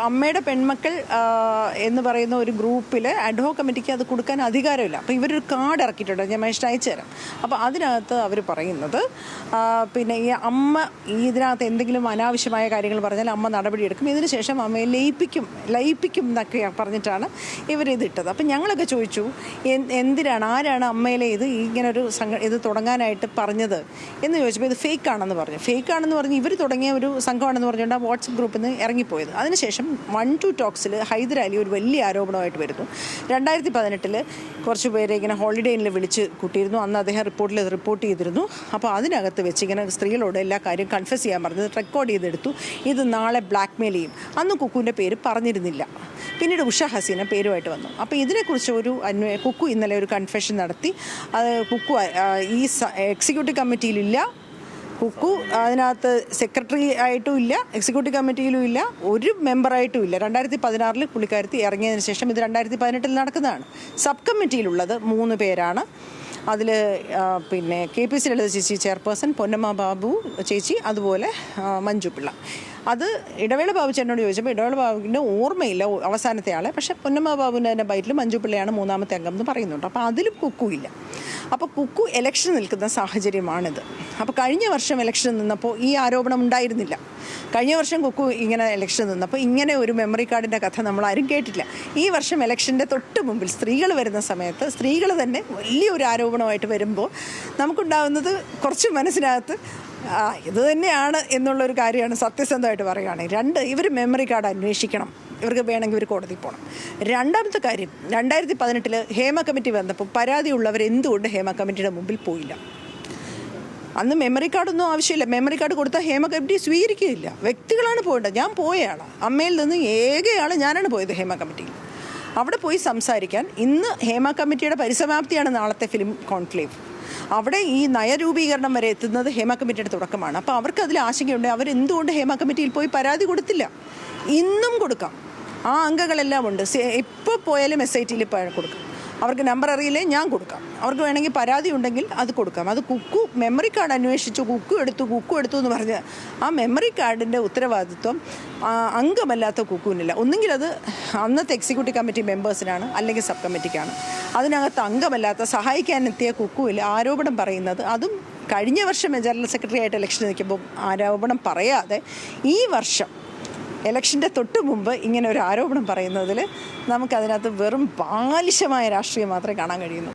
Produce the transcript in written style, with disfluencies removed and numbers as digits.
അമ്മയുടെ പെൺമക്കൾ എന്ന് പറയുന്ന ഒരു ഗ്രൂപ്പിൽ അഡ്ഹോക് കമ്മിറ്റിക്ക് അത് കൊടുക്കാൻ അധികാരമില്ല. അപ്പോൾ ഇവരൊരു കാർഡ് ഇറക്കിയിട്ടുണ്ട്, ഞാൻ മേശ അയച്ചു തരാം. അപ്പോൾ അതിനകത്ത് അവർ പറയുന്നത് പിന്നെ ഈ അമ്മ ഇതിനകത്ത് എന്തെങ്കിലും അനാവശ്യമായ കാര്യങ്ങൾ പറഞ്ഞാൽ അമ്മ നടപടിയെടുക്കും, ഇതിന് ശേഷം അമ്മയെ ലയിപ്പിക്കും എന്നൊക്കെ പറഞ്ഞിട്ടാണ് ഇവരിതിട്ടത്. അപ്പം ഞങ്ങളൊക്കെ ചോദിച്ചു, ആരാണ് അമ്മയിലെ ഇങ്ങനൊരു ഇത് തുടങ്ങാനായിട്ട് പറഞ്ഞത് എന്ന് ചോദിച്ചപ്പോൾ ഇത് ഫേക്കാണെന്ന് പറഞ്ഞ് ഇവർ തുടങ്ങിയ ഒരു സംഘമാണെന്ന് പറഞ്ഞുകൊണ്ട് ആ വാട്സപ്പ് ഗ്രൂപ്പിൽ നിന്ന് ഇറങ്ങിപ്പോയത്. അതിനുശേഷം 1-2 ടോക്സിൽ ഹൈദരാലി ഒരു വലിയ ആരോപണമായിട്ട് വരുന്നു. 2018 കുറച്ച് പേരെ ഇങ്ങനെ ഹോളിഡേയിൽ വിളിച്ച് കൂട്ടിയിരുന്നു. അന്ന് അദ്ദേഹം റിപ്പോർട്ട് ചെയ്തിരുന്നു. അപ്പോൾ അതിനകത്ത് വെച്ച് ഇങ്ങനെ സ്ത്രീകളോട് എല്ലാ കാര്യവും കൺഫ്യസ് ചെയ്യാൻ പറഞ്ഞത് റെക്കോർഡ് ചെയ്തെടുത്തു. ഇത് നാളെ ബ്ലാക്ക് മെയിൽ ചെയ്യും. അന്ന് കുക്കുവിൻ്റെ പേര് പറഞ്ഞിരുന്നില്ല, പിന്നീട് ഉഷ ഹസീന പേരുമായിട്ട് വന്നു. അപ്പോൾ ഇതിനെക്കുറിച്ച് കുക്കു ഇന്നലെ ഒരു കൺഫെഷൻ നടത്തി. അത് കുക്കു ഈ എക്സിക്യൂട്ടീവ് കമ്മിറ്റിയിലില്ല, കുക്കു അതിനകത്ത് സെക്രട്ടറി ആയിട്ടും ഇല്ല, എക്സിക്യൂട്ടീവ് കമ്മിറ്റിയിലും ഇല്ല, ഒരു മെമ്പറായിട്ടും ഇല്ല. 2016 പുള്ളിക്കാരത്തി ഇറങ്ങിയതിന് ശേഷം ഇത് 2018 നടക്കുന്നതാണ്. സബ് കമ്മിറ്റിയിലുള്ളത് 3 പേരാണ്. അതിൽ പിന്നെ KPC ലളിത ചേച്ചി ചെയർപേഴ്സൺ, പൊന്നമ്മ ബാബു ചേച്ചി, അതുപോലെ മഞ്ജു പിള്ള. അത് ഇടവേള ബാബു ചേട്ടനോട് ചോദിച്ചപ്പോൾ ഇടവേള ബാബുവിൻ്റെ ഓർമ്മയില്ല അവസാനത്തെ ആളെ, പക്ഷേ പൊന്നമ്മ ബാബുവിൻ്റെ തന്നെ ബൈറ്റിൽ മഞ്ജു പിള്ളയാണ് 3ാമത്തെ അംഗം എന്ന് പറയുന്നുണ്ട്. അപ്പോൾ അതിലും കുക്കു ഇല്ല. അപ്പോൾ കുക്കു ഇലക്ഷൻ നിൽക്കുന്ന സാഹചര്യമാണിത്. അപ്പോൾ കഴിഞ്ഞ വർഷം ഇലക്ഷൻ നിന്നപ്പോൾ ഈ ആരോപണം ഉണ്ടായിരുന്നില്ല. കഴിഞ്ഞ വർഷം കുക്കു ഇങ്ങനെ ഇലക്ഷൻ നിന്നപ്പോൾ ഇങ്ങനെ ഒരു മെമ്മറി കാർഡിൻ്റെ കഥ നമ്മളാരും കേട്ടില്ല. ഈ വർഷം ഇലക്ഷൻ്റെ തൊട്ട് മുമ്പിൽ സ്ത്രീകൾ വരുന്ന സമയത്ത് സ്ത്രീകൾ തന്നെ വലിയൊരു ആരോപണമായിട്ട് വരുമ്പോൾ നമുക്കുണ്ടാകുന്നത് കുറച്ച് മനസ്സിനകത്ത് ഇത് തന്നെയാണ് എന്നുള്ളൊരു കാര്യമാണ്. സത്യസന്ധമായിട്ട് പറയുകയാണെങ്കിൽ 2 ഇവർ മെമ്മറി കാർഡ് അന്വേഷിക്കണം, ഇവർക്ക് വേണമെങ്കിൽ ഇവർ കോടതി പോകണം. 2ാമത്തെ കാര്യം, 2018 ഹേമ കമ്മിറ്റി വന്നപ്പോൾ പരാതിയുള്ളവർ എന്തുകൊണ്ട് ഹേമ കമ്മിറ്റിയുടെ മുമ്പിൽ പോയില്ല? അന്ന് മെമ്മറി കാർഡൊന്നും ആവശ്യമില്ല. മെമ്മറി കാർഡ് കൊടുത്താൽ ഹേമ കമ്മിറ്റി സ്വീകരിക്കുകയില്ല, വ്യക്തികളാണ് പോകേണ്ടത്. ഞാൻ പോയാണ്, അമ്മയിൽ നിന്ന് ഏകയാൾ ഞാനാണ് പോയത് ഹേമ കമ്മിറ്റിയിൽ. അവിടെ പോയി സംസാരിക്കാൻ. ഇന്ന് ഹേമ കമ്മിറ്റിയുടെ പരിസമാപ്തിയാണ് നാളത്തെ ഫിലിം കോൺക്ലേവ്. അവിടെ ഈ നയരൂപീകരണം വരെ എത്തുന്നത് ഹേമ കമ്മിറ്റിയുടെ തുടക്കമാണ്. അപ്പോൾ അവർക്ക് അതിൽ ആശങ്കയുണ്ട്. അവരെന്തുകൊണ്ട് ഹേമ കമ്മിറ്റിയിൽ പോയി പരാതി കൊടുത്തില്ല? ഇന്നും കൊടുക്കാം, ആ അംഗങ്ങളെല്ലാം ഉണ്ട്. ഇപ്പോൾ പോയാലും SITയിൽ കൊടുക്കാം. അവർക്ക് നമ്പർ അറിയില്ലേ, ഞാൻ കൊടുക്കാം. അവർക്ക് വേണമെങ്കിൽ പരാതി ഉണ്ടെങ്കിൽ അത് കൊടുക്കാം. അത് കുക്കു മെമ്മറി കാർഡ് അന്വേഷിച്ചു, കുക്കു എടുത്തു എന്ന് പറഞ്ഞ് ആ മെമ്മറി കാർഡിൻ്റെ ഉത്തരവാദിത്വം അംഗമല്ലാത്ത കുക്കുവിനില്ല. ഒന്നുകിൽ അത് അന്നത്തെ എക്സിക്യൂട്ടീവ് കമ്മിറ്റി മെമ്പേഴ്സിനാണ്, അല്ലെങ്കിൽ സബ് കമ്മിറ്റിക്കാണ്. അതിനകത്ത് അംഗമല്ലാത്ത സഹായിക്കാനെത്തിയ കുക്കുവിൽ ആരോപണം പറയുന്നത്, അതും കഴിഞ്ഞ വർഷം ജനറൽ സെക്രട്ടറി ആയിട്ട് ഇലക്ഷൻ നിൽക്കുമ്പോൾ ആരോപണം പറയാതെ ഈ വർഷം ഇലക്ഷൻ്റെ തൊട്ട് മുമ്പ് ഇങ്ങനെ ഒരു ആരോപണം പറയുന്നതിൽ നമുക്കതിനകത്ത് വെറും ബാലിശമായ രാഷ്ട്രീയം മാത്രമേ കാണാൻ കഴിയുന്നു.